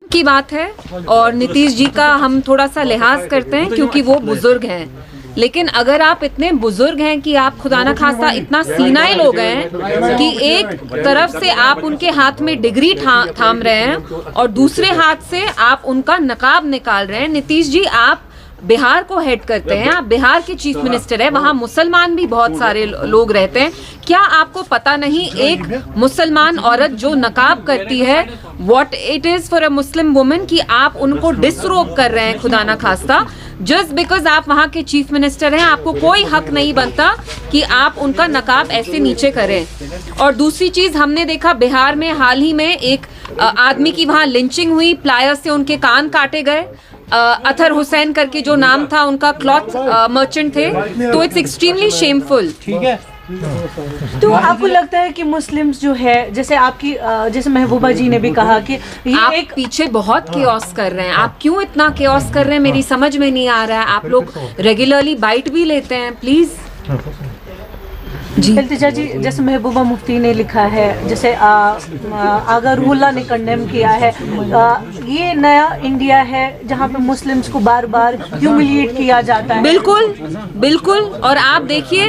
की बात है और नीतीश जी का हम थोड़ा सा लिहाज करते हैं क्योंकि वो बुजुर्ग हैं, लेकिन अगर आप इतने बुजुर्ग हैं कि आप खुदा ना खास्ता इतना सीनाइल हो गए हैं कि एक तरफ से आप उनके हाथ में डिग्री थाम रहे हैं और दूसरे हाथ से आप उनका नकाब निकाल रहे हैं। नीतीश जी, आप बिहार को हेड करते हैं, आप बिहार के चीफ मिनिस्टर हैं, वहाँ मुसलमान भी बहुत सारे लोग रहते हैं। क्या आपको पता नहीं एक मुसलमान औरत जो नकाब करती है, what it is for a Muslim woman, कि आप उनको डिसरोब कर रहे हैं खुदा ना खास्ता जस्ट बिकॉज आप वहाँ के चीफ मिनिस्टर हैं। आपको कोई हक नहीं बनता कि आप उनका नकाब ऐसे नीचे करें। और दूसरी चीज, हमने देखा बिहार में हाल ही में एक आदमी की वहाँ लिंचिंग हुई, प्लायर से उनके कान काटे गए। अतहर हुसैन करके जो नाम था उनका, क्लॉथ मर्चेंट थे। तो इट्स एक्सट्रीमली शेमफुल। ठीक है। तो आपको लगता है कि मुस्लिम्स जो है, जैसे आपकी जैसे महबूबा जी ने भी कहा कि ये आप एक पीछे बहुत केओस कर रहे हैं। आप क्यों इतना केओस कर रहे हैं, मेरी समझ में नहीं आ रहा है। आप लोग रेगुलरली बाइट भी लेते हैं, प्लीज। जी इल्तिजा जी, जैसे महबूबा मुफ्ती ने लिखा है, जैसे आगा रूहुल्लाह ने कंडेम किया है, ये नया इंडिया है जहाँ पे मुस्लिम्स को बार बार ह्यूमिलिएट किया जाता है। बिल्कुल बिल्कुल। और आप देखिए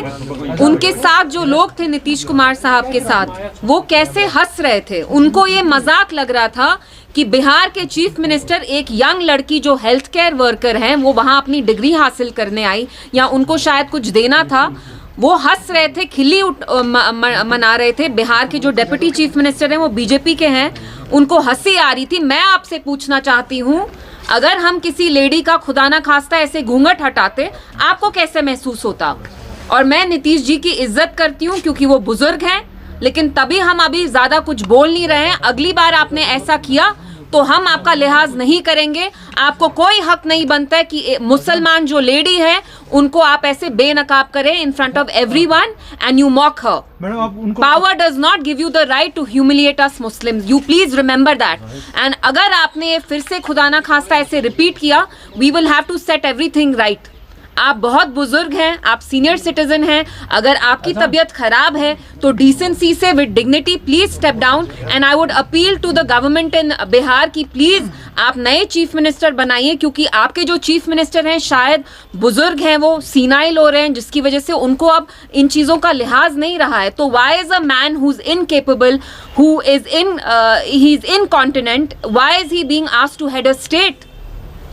उनके साथ जो लोग थे, नीतीश कुमार साहब के साथ, वो कैसे हंस रहे थे। उनको ये मजाक लग रहा था कि बिहार के चीफ मिनिस्टर, एक यंग लड़की जो हेल्थ केयर वर्कर हैं, वो वहाँ अपनी डिग्री हासिल करने आई या उनको शायद कुछ देना था, वो हंस रहे थे, खिल्ली मना रहे थे। बिहार के जो डेप्यूटी चीफ मिनिस्टर हैं वो बीजेपी के हैं, उनको हंसी आ रही थी। मैं आपसे पूछना चाहती हूँ, अगर हम किसी लेडी का खुदा ना खास्ता ऐसे घूंघट हटाते, आपको कैसे महसूस होता? और मैं नीतीश जी की इज्जत करती हूँ क्योंकि वो बुजुर्ग हैं, लेकिन तभी हम अभी ज्यादा कुछ बोल नहीं रहे हैं। अगली बार आपने ऐसा किया तो हम आपका लिहाज नहीं करेंगे। आपको कोई हक नहीं बनता है कि मुसलमान जो लेडी है उनको आप ऐसे बेनकाब करें in front of everyone and you mock her. Madam, आप उनको power does not give you the right to humiliate us Muslims, you please remember that. And अगर आपने फिर से खुदा ना खास्ता ऐसे रिपीट किया, we will have to set everything right. आप बहुत बुजुर्ग हैं, आप सीनियर सिटीजन हैं। अगर आपकी तबीयत खराब है तो डिसेंसी से, with dignity, please step down. And I would appeal to the government in Bihar की प्लीज आप नए चीफ मिनिस्टर बनाइए, क्योंकि आपके जो चीफ मिनिस्टर हैं शायद बुजुर्ग हैं, वो सीनाइल हो रहे हैं, जिसकी वजह से उनको अब इन चीजों का लिहाज नहीं रहा है। तो why is a man who is incapable, who is he is incontinent, why is he being asked to head a state?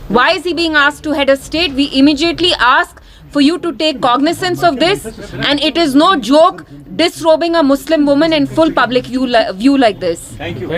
Why is he being asked to head a state? We immediately ask for you to take cognizance of this, and it is no joke disrobing a Muslim woman in full public view like this. Thank you.